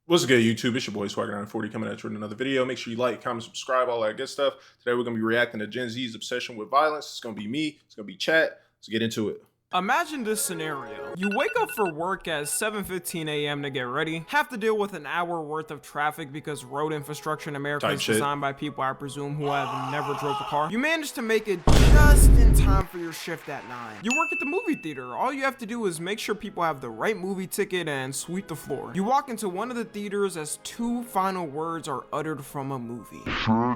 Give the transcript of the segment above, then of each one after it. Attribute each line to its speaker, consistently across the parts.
Speaker 1: What's good, YouTube? It's your boy Swagger940 coming at you with another video. Make sure you like, comment, subscribe, all that good stuff. Today we're going to be reacting to Gen Z's obsession with violence. It's going to be me. It's going to be chat. Let's get into it.
Speaker 2: Imagine this scenario. You wake up for work at 7:15 a.m. to get ready, have to deal with an hour worth of traffic because road infrastructure in America is designed by people, I presume, who have never drove a car. You manage to make it just in time for your shift at 9. You work at the movie theater. All you have to do is make sure people have the right movie ticket and sweep the floor. You walk into one of the theaters as two final words are uttered from a movie.
Speaker 1: I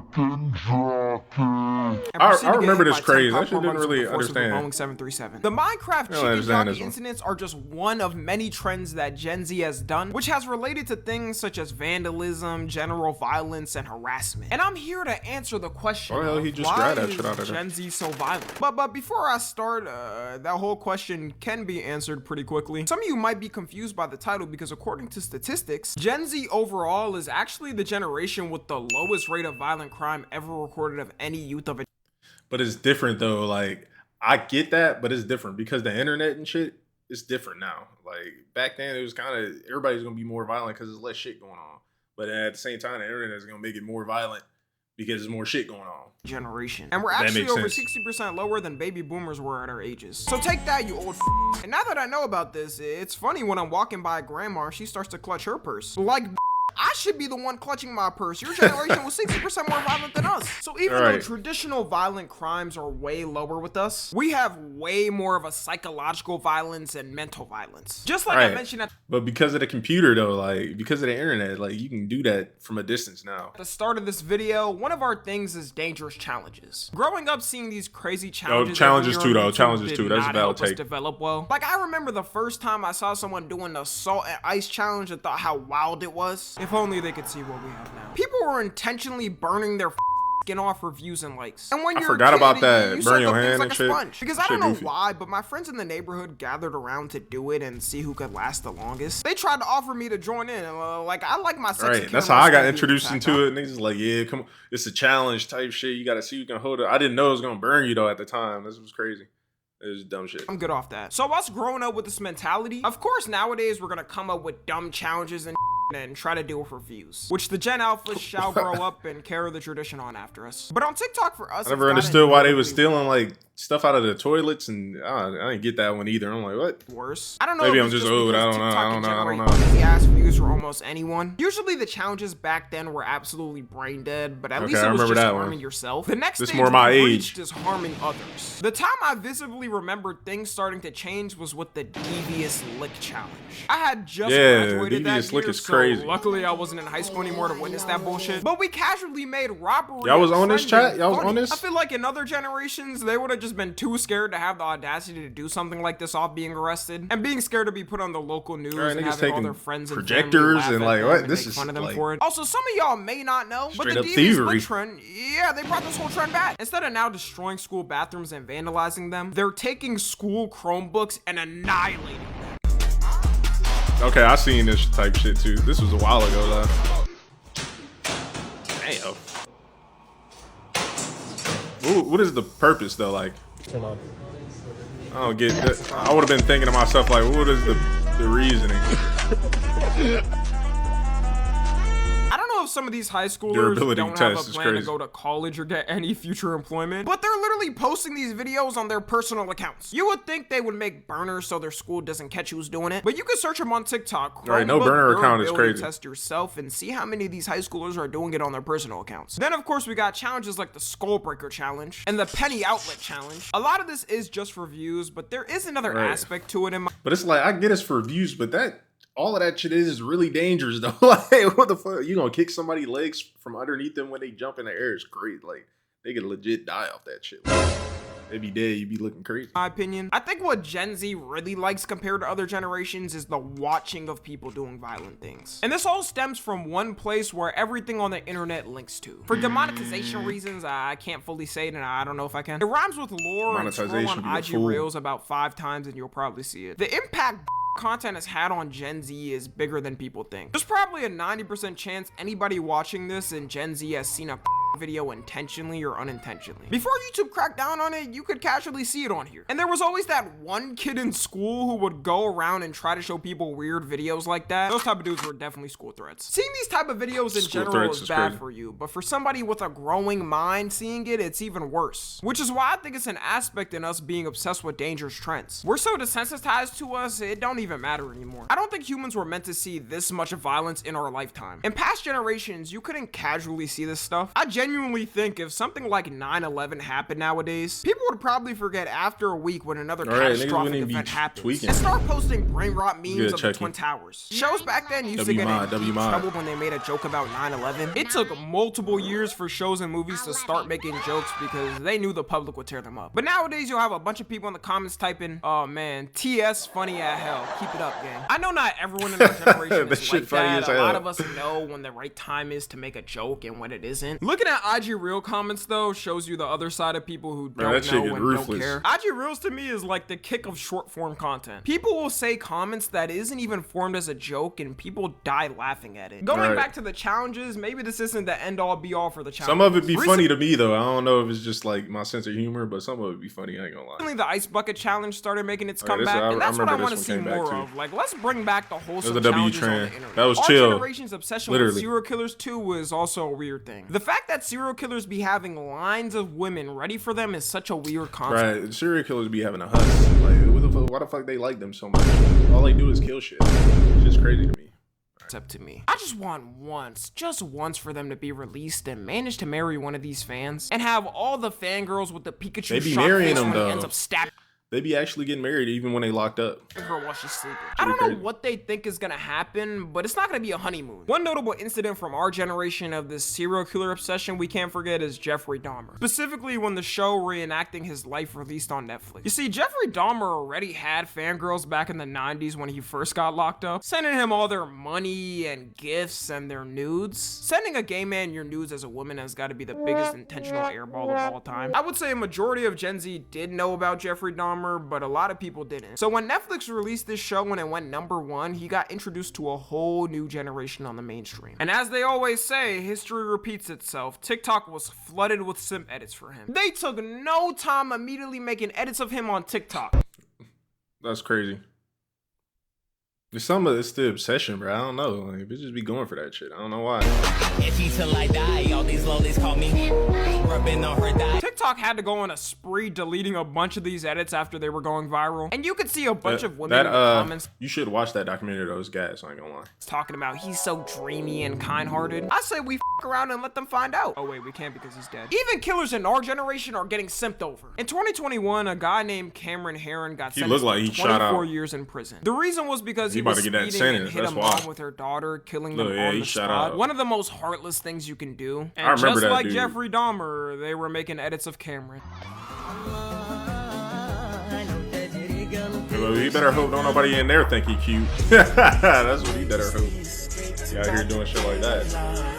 Speaker 1: remember this craze. I actually didn't really understand.
Speaker 2: Boeing 737. The Minecraft chicken jockey incidents are just one of many trends that Gen Z has done, which has related to things such as vandalism, general violence, and harassment. And I'm here to answer the question, why is Gen Z so violent? But before I start, that whole question can be answered pretty quickly. Some of you might be confused by the title because according to statistics, Gen Z overall is actually the generation with the lowest rate of violent crime ever recorded of any youth of a.
Speaker 1: But it's different though, like, I get that, but it's different because the internet and shit is different now. Like back then, it was kind of everybody's gonna be more violent because there's less shit going on. But at the same time, the internet is gonna make it more violent because there's more shit going on.
Speaker 2: Generation, and we're actually over 60% lower than baby boomers were at our ages. So take that, you old f. And now that I know about this, it's funny when I'm walking by grandma and she starts to clutch her purse. Like, I should be the one clutching my purse. Your generation was 60% more violent than us. So even though traditional violent crimes are way lower with us, we have way more of a psychological violence and mental violence. Just like I mentioned at
Speaker 1: but because of the computer though, like because of the internet, like you can do that from a distance now.
Speaker 2: At the start of this video, one of our things is dangerous challenges. Growing up seeing these crazy challenges.
Speaker 1: Challenges too though. Challenges too. That's a valid take.
Speaker 2: Develop well. Like I remember the first time I saw someone doing the salt and ice challenge and thought how wild it was. If only they could see what we have now. People were intentionally burning their skin off for views and likes. And when
Speaker 1: I forgot about that. Burn your hand
Speaker 2: like
Speaker 1: and shit.
Speaker 2: Sponge. Because I don't know why, but my friends in the neighborhood gathered around to do it and see who could last the longest. They tried to offer me to join in. And, like I like my sexy
Speaker 1: that's how I got introduced into it. And niggas like, yeah, come on, it's a challenge type shit. You gotta see who can hold it. I didn't know it was gonna burn you though at the time. This was crazy. It was dumb shit.
Speaker 2: I'm good off that. So us growing up with this mentality, of course nowadays we're gonna come up with dumb challenges and try to do it for views, which the Gen Alphas shall grow up and carry the tradition on after us. But on TikTok for us,
Speaker 1: I never understood why they was stealing like stuff out of the toilets, and I didn't get that one either. I'm like, what?
Speaker 2: Worse. I don't know.
Speaker 1: Maybe I'm just old. I don't know.
Speaker 2: Easy ass views for almost anyone. Usually the challenges back then were absolutely brain dead, but at least it was just harming yourself. The next stage
Speaker 1: more my age
Speaker 2: is harming others. The time I visibly remembered things starting to change was with the Devious Lick challenge. I had just graduated that year,
Speaker 1: is crazy.
Speaker 2: Luckily I wasn't in high school anymore to witness that bullshit. But we casually made robbery.
Speaker 1: Y'all was on this chat? Y'all was on this?
Speaker 2: I feel like in other generations they would have just been too scared to have the audacity to do something like this off being arrested and being scared to be put on the local news and having all their friends and
Speaker 1: projectors and like what
Speaker 2: this is fun of them for it. Also, some of y'all may not know, but the Devious Lick trend, they brought this whole trend back. Instead of now destroying school bathrooms and vandalizing them, they're taking school Chromebooks and annihilating them.
Speaker 1: Okay, I seen this type shit too. This was a while ago though. Damn. What is the purpose though? Like,
Speaker 3: Come on.
Speaker 1: I don't get that. I would have been thinking to myself like, what is the reasoning?
Speaker 2: I don't know if some of these high schoolers don't have a plan to go to college or get any future employment, but they're literally posting these videos on their personal accounts. You would think they would make burners so their school doesn't catch who's doing it, but you can search them on TikTok.
Speaker 1: No burner account is crazy.
Speaker 2: Test yourself and see how many of these high schoolers are doing it on their personal accounts. Then of course we got challenges like the Skull Breaker challenge and the Penny Outlet challenge. A lot of this is just for views, but there is another aspect to it.
Speaker 1: But it's like, I get it's for views, but all of that shit is really dangerous though. Like, what the fuck? You gonna kick somebody's legs from underneath them when they jump in the air? It's great. Like, they could legit die off that shit. Like, they be dead, you be looking crazy.
Speaker 2: My opinion, I think what Gen Z really likes compared to other generations is the watching of people doing violent things. And this all stems from one place where everything on the internet links to. For demonetization reasons, I can't fully say it and I don't know if I can. It rhymes with lore and scroll on IG Reels about 5 times and you'll probably see it. The impact content has had on Gen Z is bigger than people think. There's probably a 90% chance anybody watching this in Gen Z has seen a video intentionally or unintentionally. Before YouTube cracked down on it, you could casually see it on here. And there was always that one kid in school who would go around and try to show people weird videos like that. Those type of dudes were definitely school threats. Seeing these type of videos in general is bad for you, but for somebody with a growing mind seeing it, it's even worse. Which is why I think it's an aspect in us being obsessed with dangerous trends. We're so desensitized to us, it don't even matter anymore. I don't think humans were meant to see this much of violence in our lifetime. In past generations, you couldn't casually see this stuff. I genuinely think if something like 9/11 happened nowadays, people would probably forget after a week when another catastrophic event happens and start posting brain rot memes of the Twin Towers. Shows back then used to get in trouble when they made a joke about 9/11. It took multiple years for shows and movies to start making jokes because they knew the public would tear them up. But nowadays, you'll have a bunch of people in the comments typing, "Oh man, TS funny as hell. Keep it up, gang." I know not everyone in our generation is like that. A lot of us know when the right time is to make a joke and when it isn't. Looking at IG Reel comments though shows you the other side of people who don't know and don't care. IG Reels to me is like the kick of short form content. People will say comments that isn't even formed as a joke and people die laughing at it. Going back to the challenges, maybe this isn't the end all be all for the challenge.
Speaker 1: Some of it be funny to me though. I don't know if it's just like my sense of humor, but some of it be funny. I ain't gonna lie.
Speaker 2: Recently, the Ice Bucket Challenge started making its comeback, and that's what I want to see more of. Like, let's bring back the wholesome challenges on the internet.
Speaker 1: That was
Speaker 2: Our
Speaker 1: chill.
Speaker 2: generation's obsession with serial killers too is also a weird thing. The fact that serial killers be having lines of women ready for them is such a weird concept.
Speaker 1: Right, serial killers be having a huss. Like, why the fuck they like them so much? All they do is kill shit. It's just crazy to me.
Speaker 2: Except to me. I just want just once for them to be released and manage to marry one of these fans and have all the fangirls with the Pikachu
Speaker 1: they be
Speaker 2: shot
Speaker 1: marrying
Speaker 2: face
Speaker 1: them
Speaker 2: when
Speaker 1: though.
Speaker 2: he ends up stabbing.
Speaker 1: They be actually getting married even when they locked up.
Speaker 2: Her while she's sleeping. I don't know what they think is gonna happen, but it's not gonna be a honeymoon. One notable incident from our generation of this serial killer obsession we can't forget is Jeffrey Dahmer. Specifically when the show reenacting his life released on Netflix. You see, Jeffrey Dahmer already had fangirls back in the 90s when he first got locked up, sending him all their money and gifts and their nudes. Sending a gay man your nudes as a woman has got to be the biggest intentional airball of all time. I would say a majority of Gen Z did know about Jeffrey Dahmer, but a lot of people didn't. So when Netflix released this show and it went #1, he got introduced to a whole new generation on the mainstream. And as they always say, history repeats itself. TikTok was flooded with simp edits for him. They took no time immediately making edits of him on TikTok.
Speaker 1: That's crazy. There's some of it's the obsession, bro. I don't know. Like, bitches be going for that shit. I don't know why.
Speaker 3: Till I die, all these lollies call me rubbing on her die.
Speaker 2: TikTok had to go on a spree deleting a bunch of these edits after they were going viral. And you could see a bunch of women in the comments.
Speaker 1: You should watch that documentary though. It's gas, I ain't gonna lie.
Speaker 2: Talking about he's so dreamy and kind-hearted. I say we f around and let them find out. Oh wait, we can't because he's dead. Even killers in our generation are getting simped over. In 2021, a guy named Cameron Herron got sentenced to 24 years in prison. The reason was because he was speeding and hit a mom with her daughter, killing them on the spot. One of the most heartless things you can do. And just like Jeffrey Dahmer, they were making edits of Cameron.
Speaker 1: Well, he better hope don't nobody in there think he cute. That's what he better hope. He out here doing shit like that.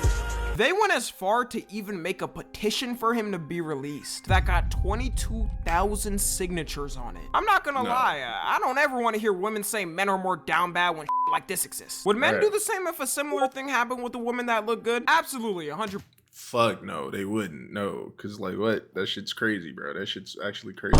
Speaker 2: They went as far to even make a petition for him to be released that got 22,000 signatures on it. I'm not gonna lie, I don't ever want to hear women say men are more down bad when like this exists. Would men do the same if a similar thing happened with a woman that looked good? Absolutely, 100%.
Speaker 1: Fuck no, they wouldn't. No, cause like what? That shit's crazy, bro. That shit's actually crazy.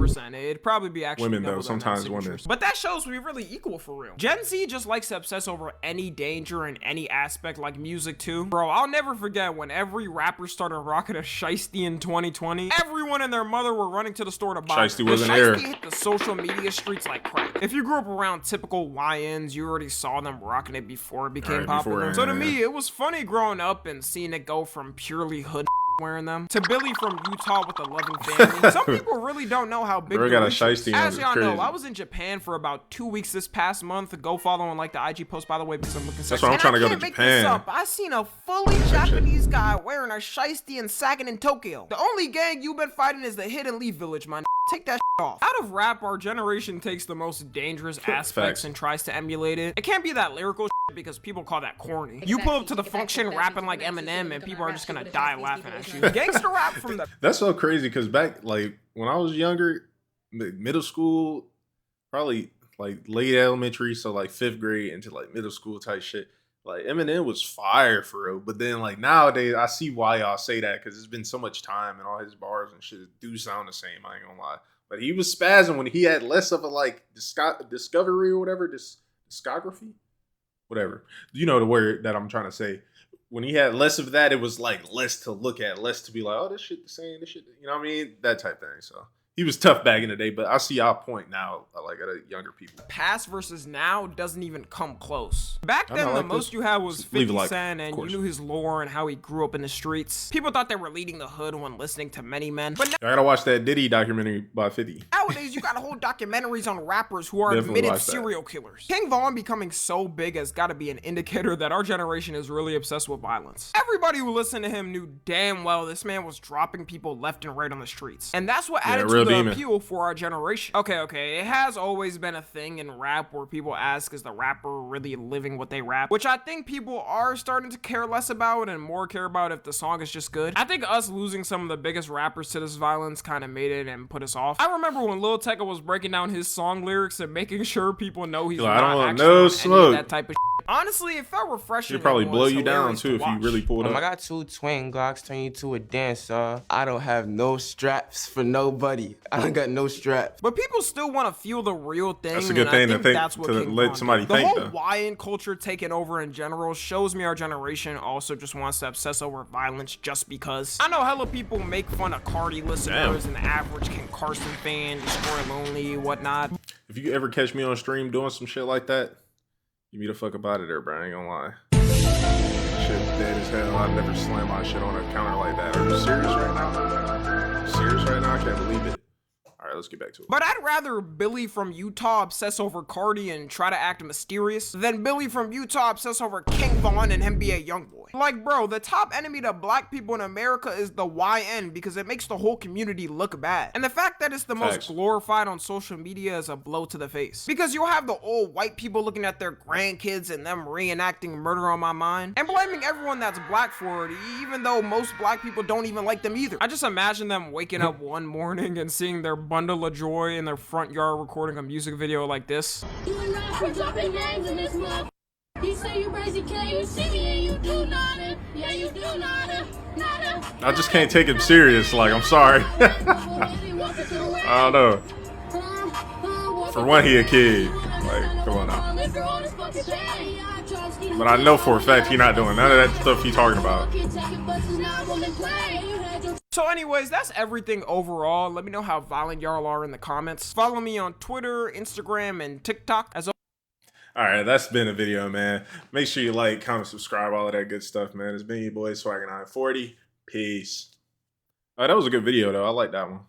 Speaker 2: It'd probably be actually
Speaker 1: women though, sometimes women.
Speaker 2: But that shows we really equal for real. Gen Z just likes to obsess over any danger in any aspect, like music too. Bro, I'll never forget when every rapper started rocking a shiesty in 2020. Everyone and their mother were running to the store to buy
Speaker 1: shiesty. Wasn't there.
Speaker 2: Hit the social media streets like crack. If you grew up around typical YNs, you already saw them rocking it before it became popular. So to me, it was funny growing up and seeing it go from purely hood wearing them to Billy from Utah with a loving family. Some people really don't know how big.
Speaker 1: Got a shiesty.
Speaker 2: As y'all know, I was in Japan for about 2 weeks this past month. Go follow on like the IG post by the way because I'm looking.
Speaker 1: That's why I'm trying to go to Japan.
Speaker 2: I seen a fully Japanese guy wearing a shiesty and sagging in Tokyo. The only gang you've been fighting is the Hidden Leaf Village, man. Take that off. Out of rap, our generation takes the most dangerous aspects and tries to emulate it. It can't be that lyrical because people call that corny. You pull up to the function rapping like Eminem and people are just gonna die laughing at you. Gangster rap from the—
Speaker 1: That's so crazy because back like when I was younger, middle school, probably like late elementary, so like 5th grade into like middle school type shit. Like Eminem was fire for real, but then like nowadays I see why y'all say that because it's been so much time and all his bars and shit do sound the same. I ain't gonna lie, but he was spazzing when he had less of a like discovery or whatever, discography, whatever. You know the word that I'm trying to say. When he had less of that, it was like less to look at, less to be like, oh, this shit the same, this shit, you know what I mean? That type thing. So he was tough back in the day, but I see y'all point now, like at younger people.
Speaker 2: Past versus now doesn't even come close. Back then, the most you had was 50 Cent, and you knew his lore and how he grew up in the streets. People thought they were leading the hood when listening to Many Men. But
Speaker 1: I gotta watch that Diddy documentary by 50.
Speaker 2: Nowadays, you got whole documentaries on rappers who are admitted serial killers. King Von becoming so big has got to be an indicator that our generation is really obsessed with violence. Everybody who listened to him knew damn well this man was dropping people left and right on the streets. And that's what added to the appeal for our generation. Okay, it has always been a thing in rap where people ask, is the rapper really living what they rap? Which I think people are starting to care less about and more care about if the song is just good. I think us losing some of the biggest rappers to this violence kind of made it and put us off. I remember when Lil Tecca was breaking down his song lyrics and making sure people know he's not actually no smoke. That type of shit. Honestly, it felt refreshing.
Speaker 1: He'd probably blow you down too if you really pulled up.
Speaker 4: I got 2 twin Glocks, turn you to a dancer. I don't have no straps for nobody. I don't got no straps.
Speaker 2: But people still want to feel the real thing.
Speaker 1: That's a good thing to think. That's what to let somebody think.
Speaker 2: The whole YN culture taking over in general shows me our generation also just wants to obsess over violence just because. I know hella people make fun of Cardi listeners and the average Ken Carson fan, Destroy Lonely, whatnot.
Speaker 1: If you ever catch me on stream doing some shit like that, get me the fuck up out of there, bro. I ain't gonna lie. Shit dead as hell. I'd never slam my shit on a counter like that. Are you serious right now? Are you serious right now? I can't believe it. All right, let's get back to it.
Speaker 2: But I'd rather Billy from Utah obsess over Cardi and try to act mysterious than Billy from Utah obsess over King Von and him be a young boy. Like, bro, the top enemy to black people in America is the YN because it makes the whole community look bad. And the fact that it's the most glorified on social media is a blow to the face. Because you'll have the old white people looking at their grandkids and them reenacting Murder on My Mind and blaming everyone that's black for it, even though most black people don't even like them either. I just imagine them waking up one morning and seeing their bundle of joy in their front yard recording a music video like this.
Speaker 5: You and I dropping names in this month. You say you crazy, can you see me and you do nada? Yeah, you do nada.
Speaker 1: I just can't take him serious. Like, I'm sorry. I don't know. For one, he a kid. Like, come on now. But I know for a fact he's not doing none of that stuff he's talking about.
Speaker 2: So anyways, that's everything overall. Let me know how violent y'all are in the comments. Follow me on Twitter, Instagram, and TikTok.
Speaker 1: Alright, that's been a video, man. Make sure you like, comment, subscribe, all of that good stuff, man. It's been your boy Swagger940. Peace. That was a good video, though. I like that one.